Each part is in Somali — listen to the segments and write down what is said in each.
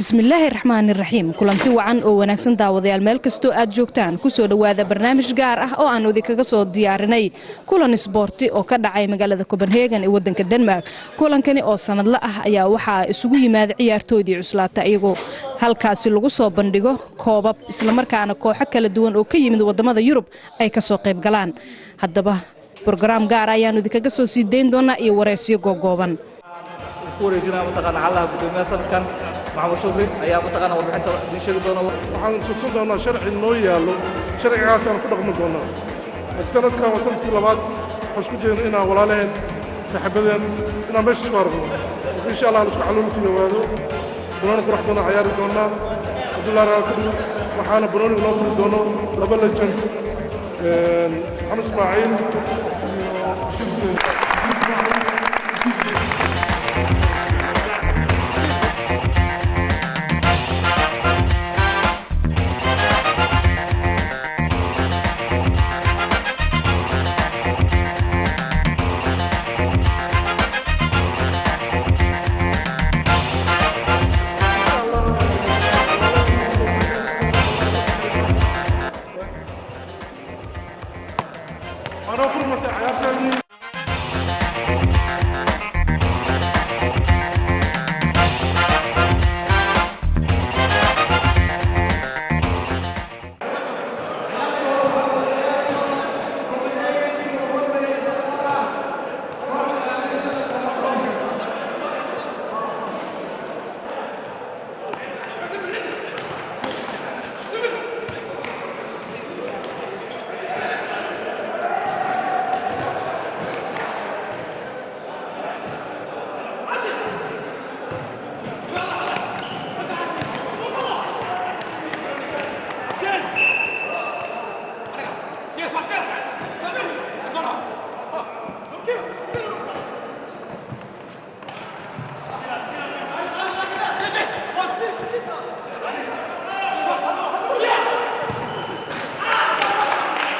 بسم الله الرحمن الرحيم كلنتي وعن oo wanaagsan daawadayaal meel kasto aad joogtaan ku soo dhawaada barnaamij gaar ah oo aan wadi kaga soo diyaarinay kulan isboorti oo ka dhacay magaalada Copenhagen ee wadanka Denmark kulankani oo sanadle ah ayaa waxa isugu yimaad ciyaartoydii cuslaata iyagoo halkaasi lagu soo bandhigo koobab isla markaana kooxo kala duwan oo ka yimid wadamada Yurub ay ka soo qayb galaan haddaba program gaar ah ayaan wadi kaga soo sii deyn doonaa iyo wareysiyo googooban kuwareejinaa mataqaana xalaha gudoomiyaha sanadkan maxamed shukri ayaa mataqaana warbixinta idin sheegi doona waxaan sugsan doonaa sharci noo yaalo sharcigaas aan ku dhaqmi doonaa sanadkan waa sanadkii labaad waxaan isku dayno inaan walaalaheen saaxiibadeen inaan meesha isku aragno insha allah aan isku xaluul ku dhawaado banooni qurux badan ciyaari doonaa cabdullahi raakadu waxaana banooni noo furi doono laba legend maxamed ismaaciil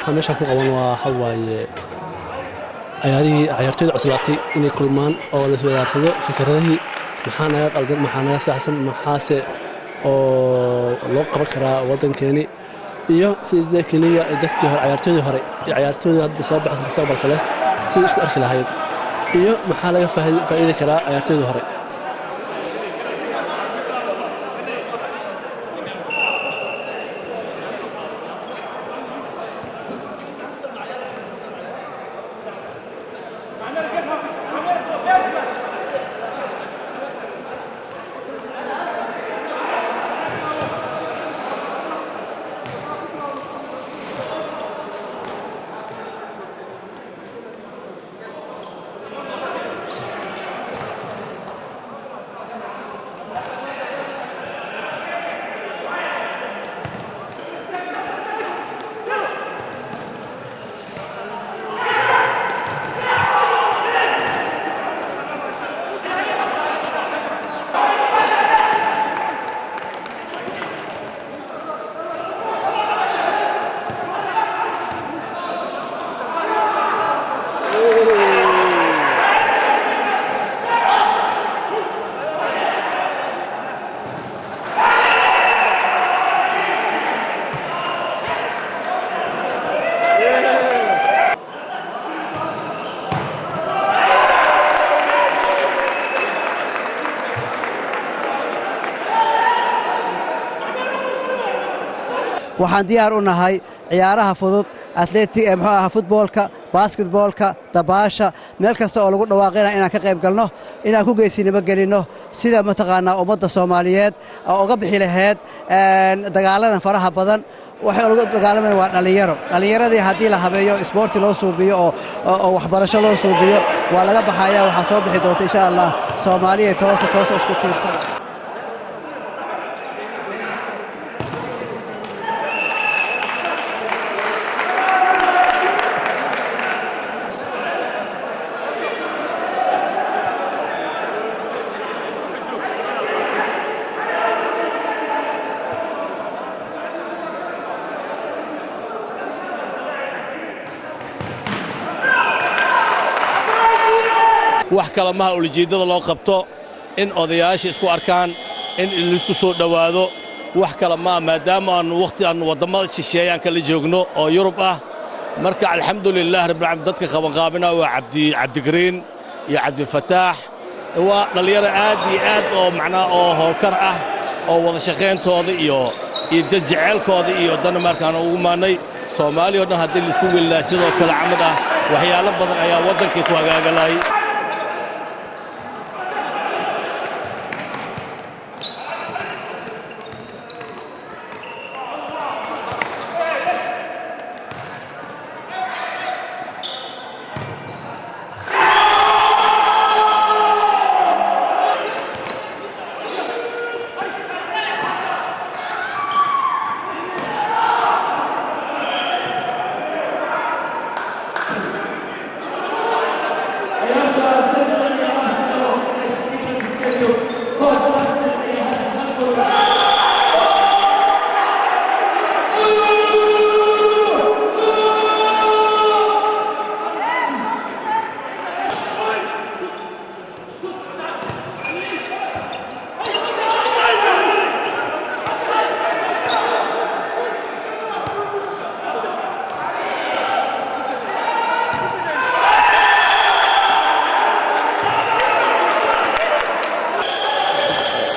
iyo meeshaan ku qaban waa xawaaye ciyaartoyda cuslaatay inay kulmaan oo la iswadaarsado fikradihii maxaa naga qaldan maxaa naga saxsan maxaase oo loo qaban karaa waddankeeni iyo sidii keliya dadkii hore ciyaartoydii hore iyo ciyaartoydii hadda soo baxay mustaqbalka leh sidii isku arki lahayd iyo maxaa laga faa'iidi karaa ciyaartoydii hore waxaan diyaar u nahay ciyaaraha fudud footballka basketballka dabaasha meel kasta oo lagu dhawaaqina inaan ka qayb galno inaan ku geesinimo gelino sida mataqaanaa ummadda Soomaaliyeed oo uga bixi lahayd dagaaladan faraha badan waxa lagu dagaalamay waa dhalinyaradii haddii la habeeyo isboorti loo suubiyo oo waxbarasho loo suubiyo waa laga baxaya waxa soo bixi doonta insha Allah Soomaaliyeed toos isku tiirsan wax kala ma ujeedada loo qabto in odayaasha isku arkaan in laisku soo dhowaado wax kale ma maadaama aan waqti aan wadamada shisheeyaan kala joogno oo Yurub ah marka alxamdulillah rabbil aalamiin dadka qabanqaabina waa Cabdi Green iyo Cabdi Fataax waa dhalinyaro aad iyo aad oo macnaa oo howlkar ah oo wada shaqeyntooda iyo jaceelkooda iyo Denmark-aan ugu maanay Soomaaliya oo dhan hadii la isku wiilaa sidoo kale camad ah waxyaalo badan ayaa wadankii ku hagaagalay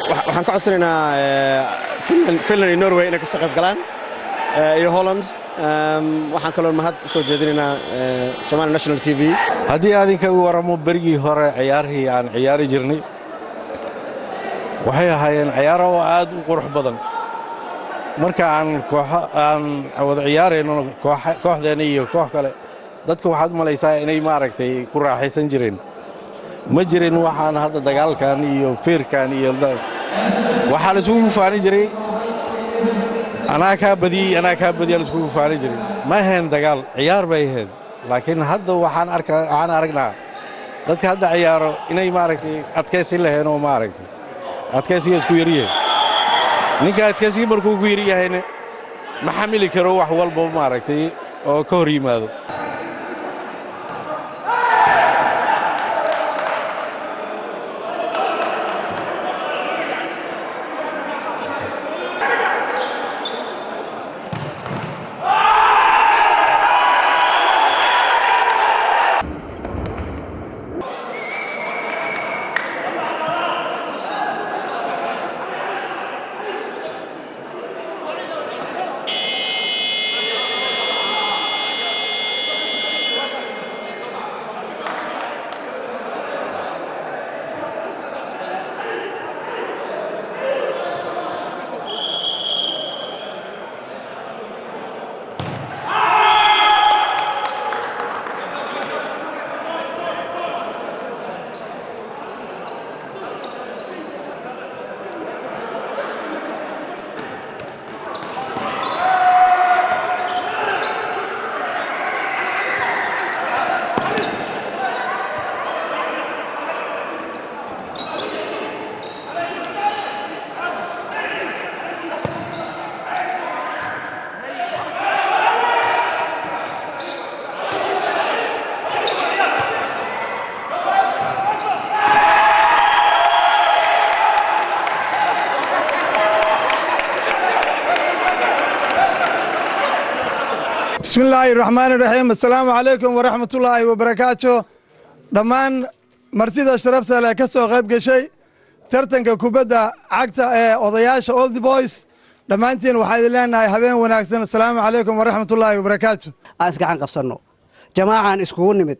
waxaan ka codsanaynaa Finland iyo Norway inay ka soo qayb galaan iyo Holland waxaan kaloo mahad soo jeedinaynaa Somali National TV haddii adinka u waramo berigii hore ciyaarihii aan ciyaari jirnay waxay ahaayeen ciyaaro aad u qurux badan marka aan wada ciyaarayno kooxdeena iyo koox kale dadka waxaad malaysaa inay maaragtay ku raaxaysan jireen ma jirin waxaan hadda dagaalkan iyo feerkan iyo waxaa la isugu faani jiray anaa kaa badiyay la isugu faani jiray ma ahayn dagaal ciyaar bay ahayd laakiin hadda waxaan aragnaa dadka hadda ciyaaro inay maaragtay adkaysi laheen oo maaragtay adkaysiga isku yaryahay ninka adkaysiga markuu ku yaryahayna ma xamili karo wax walba maaragtay oo ka hor yimaado بسم الله الرحمن الرحيم السلام عليكم ورحمة الله وبركاته دمان مرتدى شرفت على كسو غيب قشي ترتنك كوبدا عقتا اوضياش اولد بويز دمانتين وحايد لنا هبين وناكسن السلام عليكم ورحمة الله وبركاته اسكا عن قبصنو جماعة اسكو نمد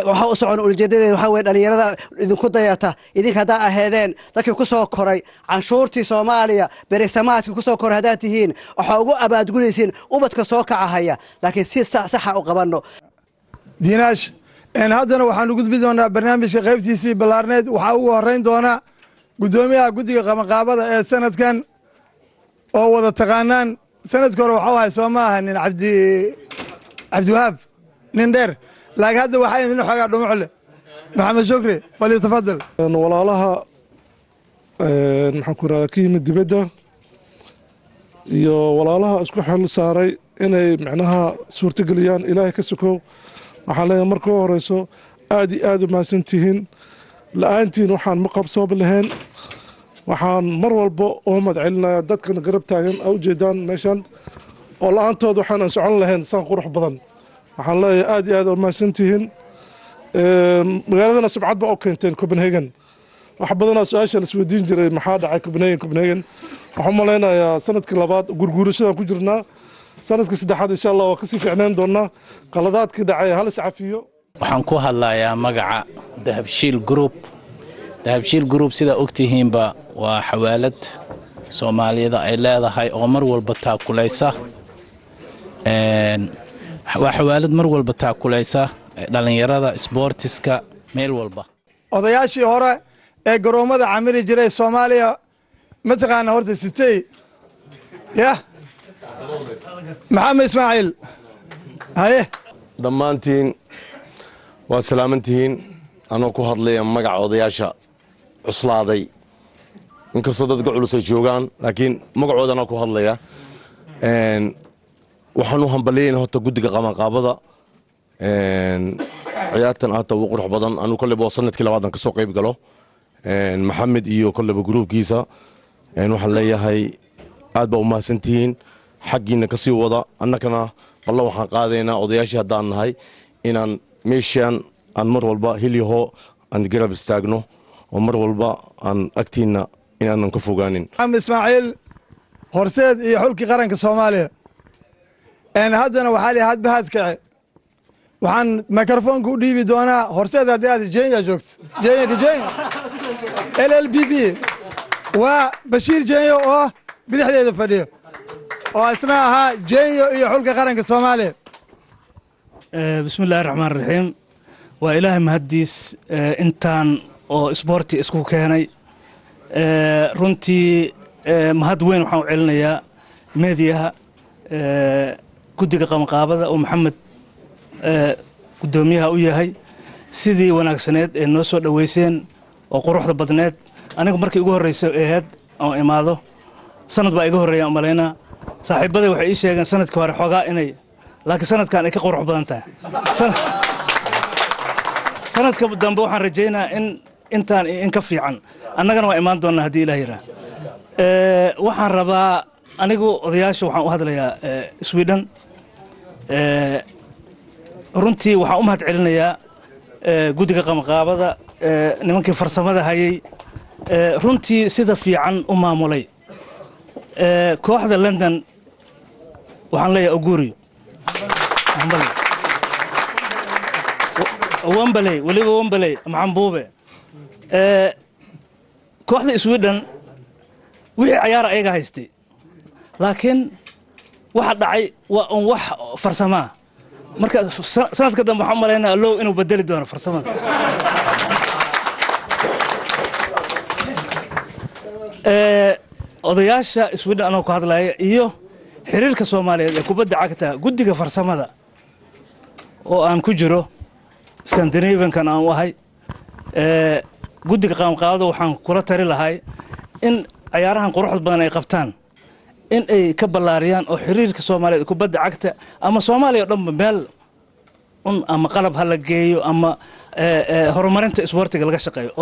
waxa u socon ujeedadeedu waxa weey dhalinyarada idinku dayata idinka hada aheedeen dadkii ku soo koray canshuurtii Soomaaliya beresamaadkii ku soo koray hadaa tihiin waxa ugu abaadgulaysiin ubadka soo kacahaya laakiin si sax u qabano diinaash haddana waxaan ugu gudbi doonaa barnaamijka qaybtiisii ballaarneed waxa ugu horeyn doona gudoomiyaha guddiga qabanqaabada ee sanadkan oo wada taqaanaan sanadkii hore waxa ahay Soomaaliya nin Cabdiwahaab nin dheer لكن هذا واحد من حاجة دموعله محمد شكري فليتفضل walaalaha maxaan ku raadaa kiimid dibadda iyo walaalaha isku xil saaray inay macnaha suurtageliyaan ilaahay ka sokow waxaan leeyahay marka ugu horeyso aad iyo aad u mahadsantihiin la'aantiin waxaan ma qabsoob lahayn waxaan mar walba oo madcelinayaa dadkan garab taagan a ujeedaan meeshan oo la-aantood waxaanan socon lahayn saan qurux badan waxaan leeyahay aad iyo aad oo mahadsantihiin magaaladana subcad baa u keenteen Copenhagen wax badanaa su-aasha la isweydiin jiray maxaa dhacay Copenhagen waxaan malaynayaa sanadkii labaad gurguurashadaan ku jirnaa sanadkii saddexaad insha allah waa kasii fiicnaan doonaa qaladaadkii dhacay hal iscafiyo waxaan ku hadlayaa magaca dahabshiil group sida ogtihiinba waa xawaalad Soomaaliyada ay leedahay oo mar walba taakulaysa waa xawaalad mar walba taakulaysa dhalinyarada sportiska meel walba odayaashii hore ee garoomada camiri jiray Soomaaliya mataqaana horta sitay ya maxamed ismaaciil haye dhammaantiin waa salaamantihiin anoo ku hadlaya magaca odayaasha cuslaaday inkastoo dadka culus ay joogaan laakiin magacoodana ku hadlaya waxaan u hambalyeynaa horta guddiga qabanqaabada ciyaartan aata ugu qurux badan anuu kolleyba sanadkii labaadan ka soo qayb galo maxamed iyo kolleyba gruubkiisa waxaan leeyahay aad baa u mahadsantihiin xaggiina ka sii wada annagana ballan waxaan qaadaynaa odayaashii haddaan nahay inaan meeshaan aan mar walba hilyaho aan garab istaagno oo mar walba aan agtiinna inaanan ka fogaanin maxamed ismaaciil horseed iyo xulkii qaranka Soomaaliya haddana waxaa la hadba hadkace waxaan mikrofoonka u dhiibi doonaa horseed haddii aad Jenya joogto Jenya LLBB waa Bashiir Jenya oo bidixdeeda fadhiyo oo isna ahaa Jenya iyo xulka qaranka Soomaaliya bismillaahir rahmaanir rahiim waa ilaahay mahadiis intaan oo isboorti isku keenay runtii mahad weyn waxaan u celinayaa meediyaha guddiga qabanqaabada oo maxamed gudoomiyaha u yahay sidii wanaagsaneed ee noo soo dhaweyseen oo quruxda badneed aniga markii ugu horeysay ahayd oo imaado sanad baa iga horeeya umaleynaa saaxiibaday waxay ii sheegeen sanadkii hore xogaa inay laakiin sanadkan ay ka qurux badan tahay sanadka dambe waxaan rajaynayaa in intaan in ka fiican annagana waa imaan doonaa haddii ilaah yiraa waxaan rabaa anigu odayaasha waxaan u hadlayaa Sweden runtii waxaan u mahad celinayaa guddiga qabanqaabada nimankii farsamada hayay runtii sida fiican u maamulay kooxda London waxaan leeyahay Oguriyo Wembley waliba Wembley maxambuube kooxda Sweden wixii ciyaar ayaga haystay laakiin waxa dhacay waa wax farsamo marka sanadka dambe waxaan maleynaa low inuu bedeli doono farsamada odayaasha Sweden anoo ku hadlaya iyo xiriirka Soomaaliyeed ee kubadda cagta guddiga farsamada oo aan ku jiro Scandinavian-kan aan u ahay guddiga qabanqaabada waxaan kula tari lahay in ciyaarahan quruxda badan ay qabtaan in ay ka ballaariyaan oo xiriirka Soomaaliyeed kubadda cagta ama Soomaaliya dhanba meel ama qalab ha la geeyo ama horumarinta isboortiga laga shaqeeyo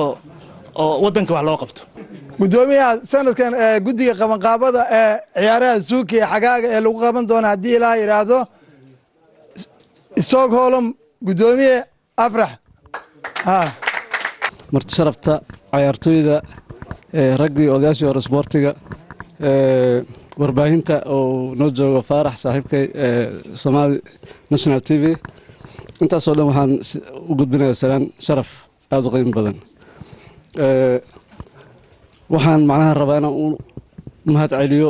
oo wadanka wax loo qabto gudoomiyaha sanadkan guddiga qabanqaabada ee ciyaaraha suuki ee xagaaga ee lagu qaban doono haddii ilaaha yidhaahdo Stockholm gudoomiye afrax marti sharafta ciyaartooyda raggii odayaashii hore isboortiga warbaahinta oo noo joogo Faarax saaxiibkay Somali National TV intaasoo dhan waxaan u gudbinayaa salaan sharaf aad u qiimo badan waxaan macnaha rabaa inaan u mahad celiyo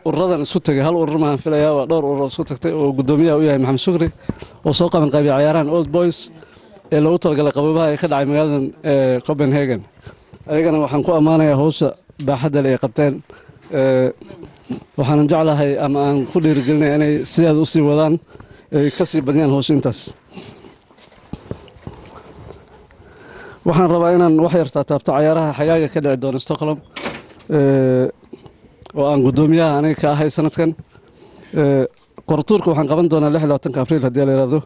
ururadan isu tagay hal urur maahan filayaa waa dhowr urur isku tagtay oo gudoomiyaha u yahay Maxamed Shukri oo soo qaban qaybiyay ciyaarahan Old Boys ee lagu talagalay qababaha ay ka dhacay magaaladan Copenhagen ayagana waxaan ku ammaanayaa hawsha baaxadda leh ay qabteen waxaan jeclahay ama aan ku dhiirigelinayaa inay sidaad u sii wadaan ay ka sii badiyaan hawsha intaas waxaan rabaa inaan wax yar taabto ciyaaraha xagaaga ka dhici doona Stockholm oo aan gudoomiyaha aniga ka ahay sanadkan qortuurka waxaan qaban doonaa 26 Abriil haddii la yiraahdo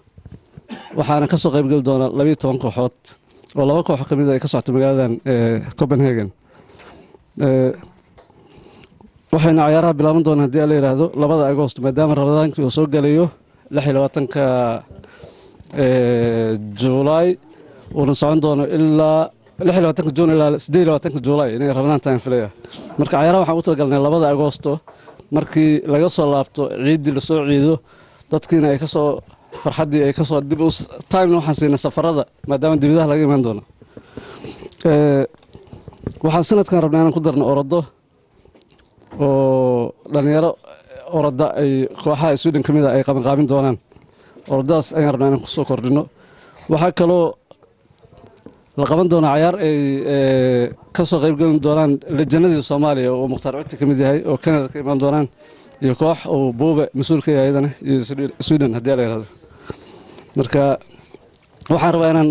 waxaana ka soo qayb gali doona 12 kooxood oo laba koox kamid ah ay ka socoto magaaladan Copenhagen waxayna ciyaaraha bilaaban doonaan haddii la yidhaahdo 2 Agoosto maadaama Ramadaankii uu soo galayo 26 Juulaay uuna socon doono ilaa 26 Juun ilaa 28 Juulaay inay Ramadaan tahay filaya marka ciyaaraha waxaan u talagalnay 2 Agoosto markii laga soo laabto ciidii la soo ciido dadkiina ay ka soo farxadii ay ka soo dib u time waxaan siinay safarada maadaama dibadaha laga iman doono waxaan sanadkan rabnaa inaan ku darno orado oo dhalinyaro orada ay kooxaha Sweden kamid ah ay qaban doonaan oradaas ayaan rabnaa inaan ku soo kordhino waxa kaloo la qaban doona ciyaar ay ka soo qayb galin doonaan lejanadii Soomaaliya oo Mukhtaar Codti kamid yahay oo Canada ka iman doonaan iyo koox oo Buube mas'uul ka yahay ayadana iyo Sweden haddii la yiraahdo marka waxaan rabaa inaan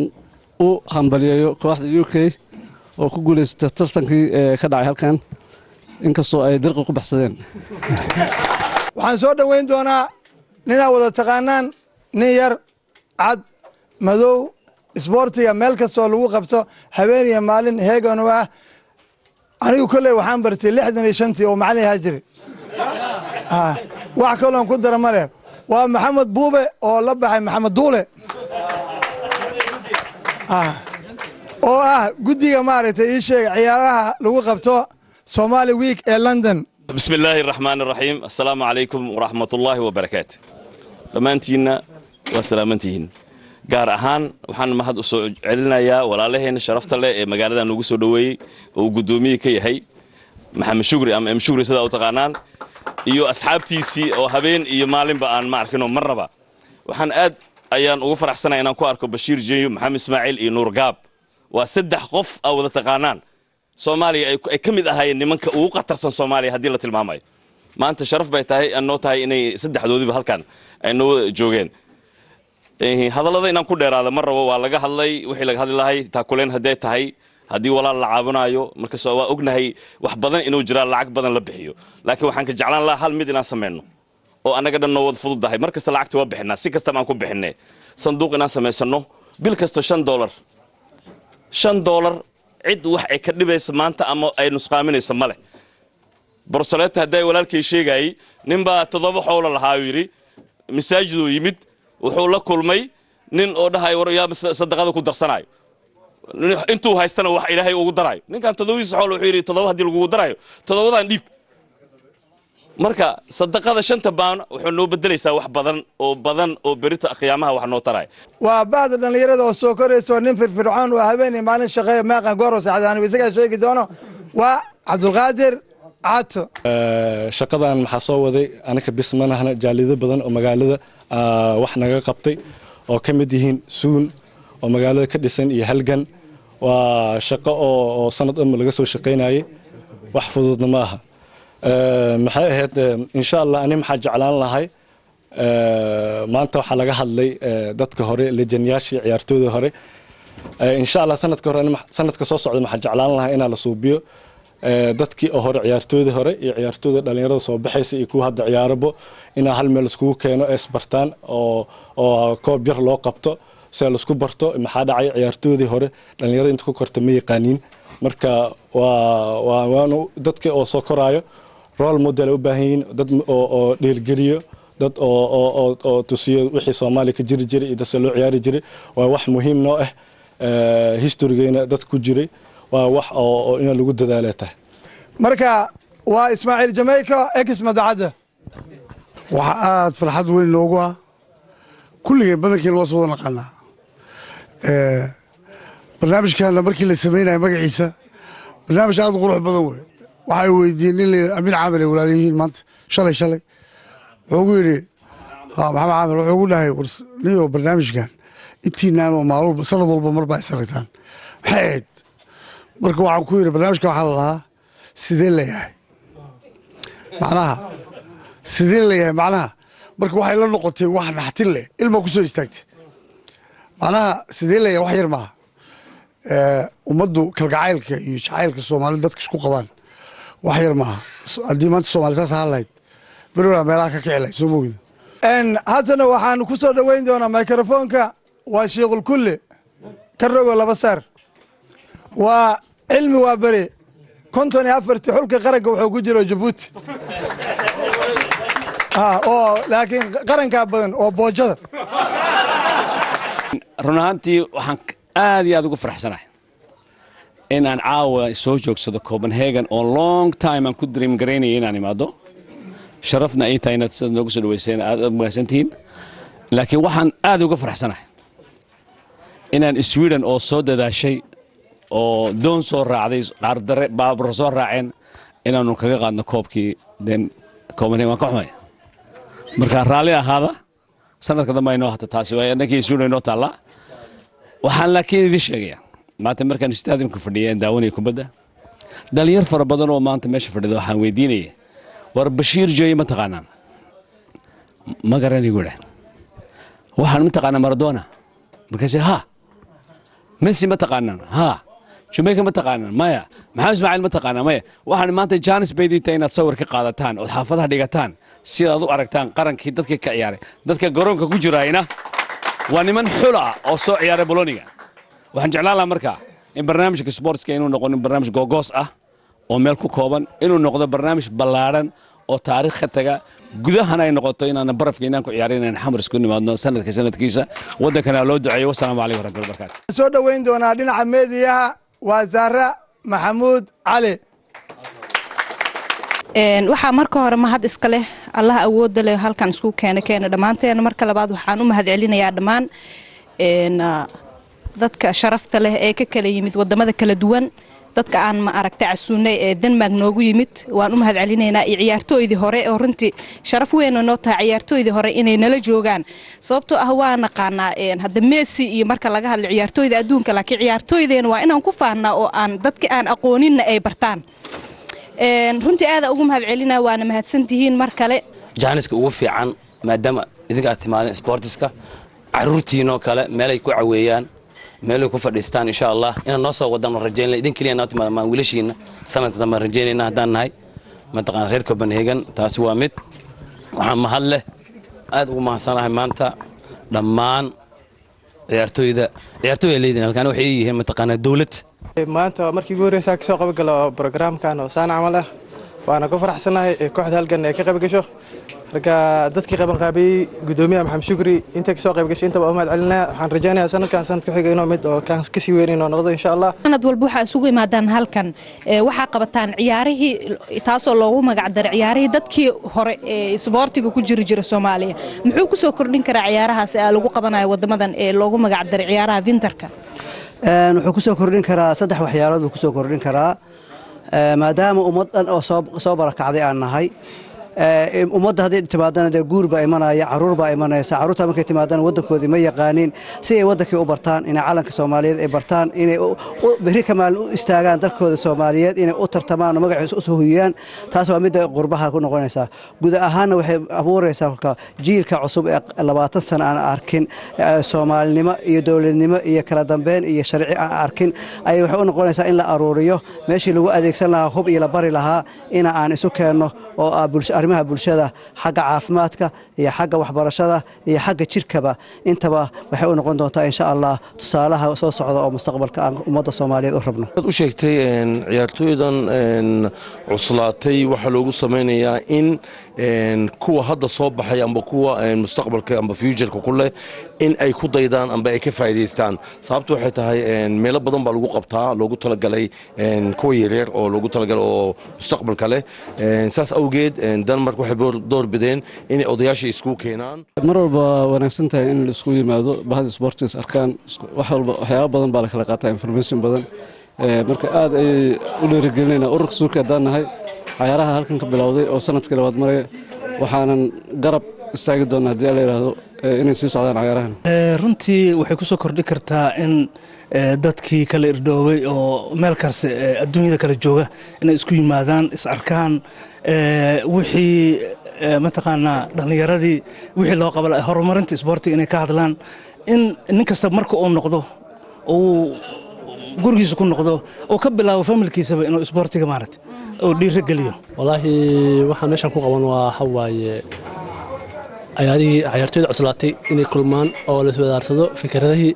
u hambaliyeeyo kooxda UK oo ku guuleystay tartankii ka dhacay halkan inkastoo ay dirqi ku baxsadeen waxaan soo dhaweyn doonaa ninaa wada taqaanaan nin yar cad madow isboortiga meel kastoo lagu qabto habeen iyo maalin heegan u ah anigu kolley waxaan bartay 65 oo macallin ahaa jiray wax kaloon ku dara male waa maxamed buube oo la baxay maxamed duule oo ah guddiga maaragtay ii sheeg ciyaaraha lagu qabto Somali Week ee London بسم الله الرحمن الرحيم السلام عليكم ورحمة الله وبركاته لمانتينا وسلامتين gaar ahaan waxaan mahad u soo celinayaa walaalaheena sharafta leh ee magaalada nagu soo dhaweeyay oo gudoomiye ka yahay Maxamed Shukri ama Shukri sida uu taqaanaan iyo asxaabtiisii oo habeen iyo maalinba aan ma arkino marnaba waxaan aad ayaan ugu faraxsanahay inaan ku arko Bashiir Jeeyo Maxamed Ismaaciil iyo Nuur Gaab waa 3 qof oo wada taqaanaan Soomaaliya ay kamid ahaayeen nimanka ugu qatarsan Soomaaliya hadii la tilmaamayo maanta sharaf bay tahay anoo tahay inay 3doodiba halkan ay noo joogeen hadallada inaan ku dheeraado mar rabo waa laga hadlay wixii laga hadli lahay taakuleen haday tahay hadii walaal la caabinayo marka soo waa ognahay wax badan inuu jira lacag badan la bixiyo laakiin waxaan ka jeclaan lahaa hal mid inaan sameeyno oo anaga dhan noo wad fududahay markasta lacagta waa bixinaa si kasta aan ku bixinay sanduuq inaan sameysano bil kasto $5 cid wax ay ka dhibaysa maanta ama ay nusqaaminaysa male borsaleta haday walaalkay sheegay ninba 7 xoolo lahaa yiri masaajidu yimid wuxuu la kulmay nin oo dhahay war yaa sadaqada ku darsanayo intuu haystana wax Ilaahay ugu darayo ninkan 7 xoolo wuxuu yiri 7 hadii lagu darayo 7dan dhib marka sadaqada 5 baan wuxuu noo bedelaysaa wax badan oo berita qiyaamaha wax noo taray waa baad dhalinyarada oo soo korayso nin firfircoon oo habeen maalin shaqeeyo maaqan goor saacadaan isaga sheegi doono waa Cabdulqaadir Caato shaqadan maxaa soo waday aniga bismanahna jaalida badan oo magaalada wax naga qabtay oo kamid yihiin suun oo magaalada ka dhisan iyo halgan waa shaqo oo sanad laga soo shaqeynayay wax fududna ma aha maxay ahayd insha Allah ani maxaa jeclaan lahay maanta waxa laga hadlay dadka hore lejanyaashii ciyaartooyda hore insha Allah sanadka soo socda maxaa jeclaan lahay in la suubiyo dadkii hore ciyaartooyda hore iyo ciyaartooyda dhalinyarada soo baxaysa iyo kuwa hadda ciyaarabo in hal meel isku keeno isbartaan oo koob yar loo qabto si la isku barto maxaa dhacay ciyaartooydii hore dhalinyarada inta ku kortay ma yaqaaniin marka waa dadkii oo soo koraayo role model u baahan yihiin dad oo dhiirgeliyo dad oo tusiyo wixii Soomaaliya ka jiri jiray iyo dad loo ciyaari jiray waa wax muhiim noo ah historygeena dad ku jiray waa wax oo in lagu dadaalato marka waa Ismaaciil Jamaica ex madacada waxa aad farxad weyn loogu ah kulligeen badankeen waa soo naqanaa barnaamijkan markii la sameeyay magaciisa barnaamij aad u qurux badan weey waxay weydiineen Amin Caamil walaalihiin maanta shalay wuxuu yiri maxamed Caamil wuxuu dhahay niyo barnaamijkan intiinaan oo maalmo sanad walba marba ay saraytaan maxay marka waxaan ku yiri barnaamijka waxa la lahaa sidee leeyahay macnaha marka waxay la noqotay wax naxtin leh ilma ku soo istaagtay macnaha sidee leeyahay wax yar ma ummaddu kalgacaylka iyo jacaylka Soomaaliyeed dadka isku qabaan wax yar ma hadii maanta Soomaaliya saas halayd birura meelaha ka kicilay soo moogid haddana waxaan ku soo dhaweyn doonaa microphone-ka waa Sheekhul Kulli ka rogo laba sar waa cilmi waa bari 54 xulka qaranka wuxuu ku jiro Djibouti oo laakiin qaranka badan oo boojada run ahaantii waxaan aad iyo aad ugu faraxsanahay in aan caawa soo joogsado Copenhagen oo long time aan ku dream gareynayay inaan imaado sharafna ay tahay inaad sidoo noogu soo dhaweyseen aad mahadsantihiin laakiin waxaan aad uga faraxsanahay inaan Sweden oo soo dadaashay oo doon soo raacday qaardare baabur soo raaceen inaanu kaga qaadno koobkii den Copenhagen waan ka xumahay marka raali ahaada sanadka dambe inoo hata taasi way annagii Sweden inoo taala waxaan laakiin idin sheegaya maanta markaan stadiumka fadhiyay daawanay kubadda dhalinyar fara badan oo maanta meesha fadhida waxaan weydiinayay war Bashiir Jooy ma taqaanaan ma garanay guuray waxaan ma taqaanaa Maradona markaas ha Messi ma taqaanaan ha Jamaica ma taqaanaan maya maxaa Ismaaciil ma taqaanaa maya waxaan maanta Janis Baydita inaad sawir ka qaadataan oo xaafadaha dhigataan si aad u aragtaan qarankii dadka ka ciyaaray dadka garoonka ku jirayna waa niman xul ah oo soo ciyaaray Bologna waxaan jeclaan lahaa markaa in barnaamijka sportska inuu noqdo barnaamij googos ah oo meel ku kooban inuu noqdo barnaamij ballaaran oo taariikh ka taga gudahana ay noqoto inaan barafka inaan ku ciyaarin inaan xamar isku nimaadno sanadkiisa wadankana loo duceeyo wassalaamu calaykum warahmatullahi wabarakatuh soo dhaweyn doonaa dhinaca meediyaha waa Zahra Maxamuud Cali waxaa marka hore mahad iska leh Allah awood leh halkan isku keenay dhamaanteen marka labaad waxaan u mahad celinayaa dhamaan dadka sharafta leh ee ka kala yimid wadamada kala duwan dadka aan ma aragtay casuunay ee Denmark noogu yimid waan u mahad celinaynaa ciyaartooydii hore oo runtii sharaf weyn oo noo tahay ciyaartooydii hore inay nala joogaan sababtoo ah waa naqaanaa hadda Messi iyo marka laga hadlo ciyaartooyda adduunka laakiin ciyaartooydeen waa inaan ku faanaa oo aan dadka aan aqooninna ay bartaan runtii aad ugu mahad celinaa waana mahadsantihiin mar kale jaaniska ugu fiican maadaama idinka aad timaadeen sportiska caruurtiinoo kale meel ay ku caweeyaan meel ay ku fadhiistaan insha Allah inaan noo soo wadano rajaynaa idin kaliya noo timaadaan maan wiilashiina sanadka dambe rajaynayna haddaan nahay mataqaan reer Copenhagen taasi waa mid waxaan mahad leh aad ugu mahadsanahay maanta dhammaan ciyaartooyda leedin halkaan waxay yihiin mataqaan dawlad maanta markii ugu horreysay ka soo qayb galo barnaamijkan oo saan camal ah waana ku faraxsanahay kooxda halkan ay ka qayb gasho marka dadkii qaban qaabiyay gudoomiyaha Maxamed Shukri inta ka soo qayb gashay inta waa mahad celinaa waxaan rajaynayaa sanadka xiga inuu mid oo kan ka sii weyn inuu noqdo insha Allah sanad walba waxa isugu imaadaan halkan waxa qabataan ciyaarihii taasoo loogu magac daray ciyaarihii dadkii hore ee isboortiga ku jira Soomaaliya muxuu ku soo kordhin karaa ciyaarahaas ee lagu qabanayo wadamadan ee loogu magac daray ciyaaraha winterka wuxuu ku soo kordhin karaa saddex waxyaalood uu ku soo kordhin karaa maadaama ummadan oo soo barakacday aan nahay ummadda haddii timaadana dee guur baa imanaya caruur baa imanaysa caruurta markay timaadana waddankoodii ma yaqaanin si ay waddankii u bartaan inay calanka Soomaaliyeed ay bartaan inay beri ka maalin u istaagaan dalkooda Soomaaliyeed inay u tartamaan magaciisa u soo hooyaan taas waa mid qurbaha ku noqonaysa guud ahaanna waxay abuuraysaa jiilka cusub ee 20 sano aan arkin Soomaalinimo iyo dawladnimo iyo kala dambeyn iyo sharci aan arkin ay waxay u noqonaysaa in la aruuriyo meeshii lagu adeegsan lahaa hub iyo la bari lahaa in aan isu keenno oo arrimaha bulshada xagga caafimaadka iyo xagga waxbarashada iyo xagga jirkaba intaba waxay u noqon doontaa insha Allah tusaalaha soo socda oo mustaqbalka aan ummadda Soomaaliyeed u rabno u sheegtay ciyaartooydan cuslaatay waxa loogu sameynayaa in kuwa hadda soo baxay amba kuwa mustaqbalka amba future-ka kule in ay ku daydaan amba ay ka faa'iideystaan sababtu waxay tahay meelo badan baa lagu qabtaa loogu talagalay kuwa yaryar oo loogu talagalay oo mustaqbalka leh saas awgeed Denmark waxay door bideen inay odayaasha isku keenaan mar walba wanaagsan tahay in la isku yimaado bahda sports arkaan waxyaabo badan baa la kala qaataa information badan marka aad ay u dhiirigelinayna ururka suuqa hadaan nahay ciyaaraha halkan ka bilowday oo sanadkii labaad maraya waxaanan garab istaagi doonaa haddii la yiraahdo inay sii socdaan ciyaarahan runtii waxay ku soo kordhi kartaa in dadkii kala irdhoobay oo meel kaste adduunyada kala jooga inay isku yimaadaan is arkaan wixii mataqaanaa dhalinyaradii wixii loo qabala horumarinta isboortiga inay ka hadlaan in nin kasta marka uu noqdo uu gurigiisa ku noqdo oo ka bilaabo familkiisaba inuu isboortiga maaragtay oo dhiiri geliyo wallaahi waxaan meeshan ku qaban waa hawaaye ciyaartooyda cuslaatay inay kulmaan oo la iswadaarsado fikradihii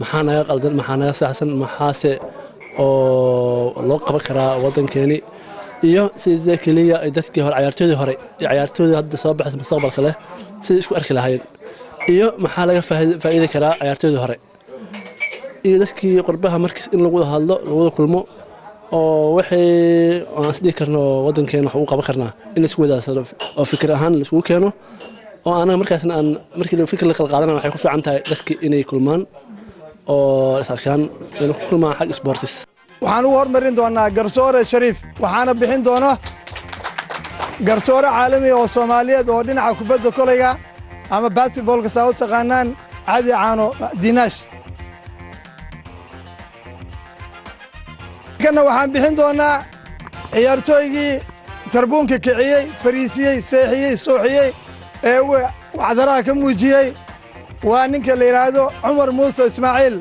maxaa naga qaldan maxaa naga saxsan maxaase oo loo qaban karaa waddankeeni iyo sidii kaliya ay dadkii hore ciyaartoydii hadda soo baxay mustaqbalka leh sidii isku arki lahaayeen iyo maxaa laga faa'iidi karaa ciyaartoydii hore iyo dadkii qurbaha markii in lagu hadlo lagu kulmo oo wixii aan isdhihi karno waddankeena wax ugu qaban karnaa in isku wadaagsano oo fikir ahaan la isugu keeno oo anaga markaasna aan markii fikir la kala qaadana waxay ku fiican tahay dadkii inay kulmaan oo isarkaan inay ku kulmaan xag sports waxaan ugu hormarin doonaa garsoore shariif waxaana bixin doona garsoore caalami oo Soomaaliyeed oo dhinaca kubadda kolayga ama basketballka saa u taqaanaan Cadi Caano Dinaash kana waxaan bixin doonaa ciyaartooygii tarbuunka kiciyey fariisiyey seexiyey sooxiyey ee wacdaraha ka muujiyey waa ninka la yiraahdo Cumar Muuse Ismaaciil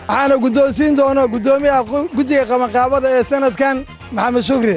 waxaana guddoonsiin doona guddoomiyaha guddiga qabanqaabada ee sanadkan Maxamed Shukri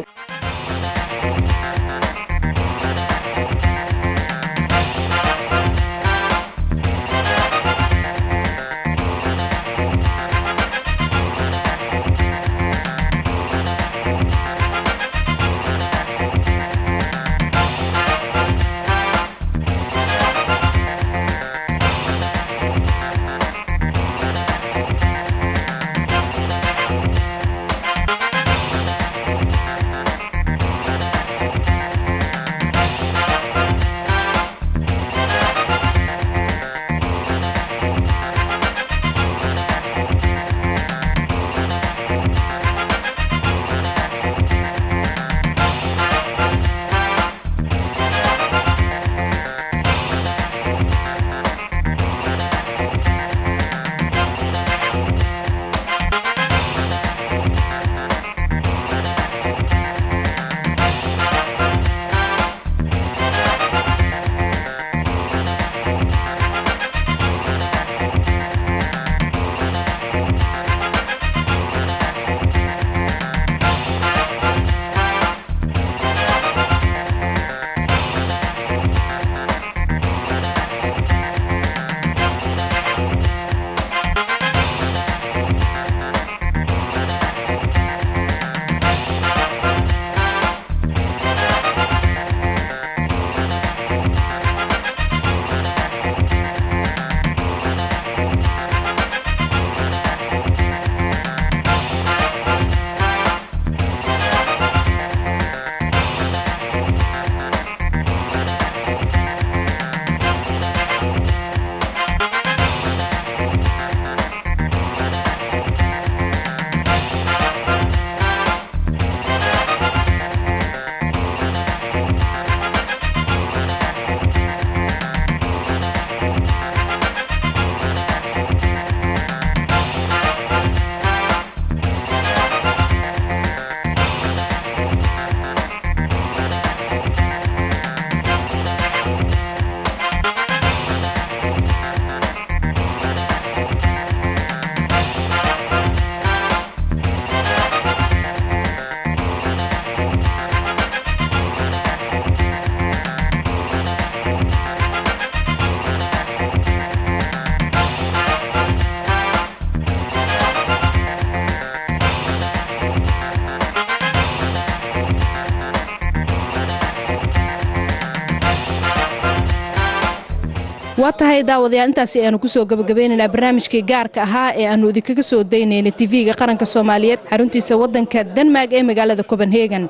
waa tahay daawadayaal intaasi aanu ku soo gabagabaynaynaa barnaamijkii gaarka ahaa ee aanu idinkaga soo daynayna TV-ga qaranka Soomaaliyeed xaruntiisa waddanka Denmark ee magaalada Copenhagen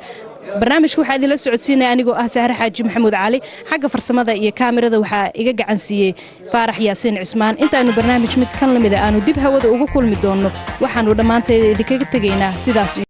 barnaamijku waxaa idin la socodsiinaya anigoo ah Sahar Xaaji Maxamuud Cali xagga farsamada iyo kaamirada waxaa iga gacan siiyay Faarax Yaasiin Cismaan intaanu barnaamij mid kan lamid ah aanu dib hawada ugu kulmi doono waxaanu dhamaanteed idinkaga tagaynaa sidaas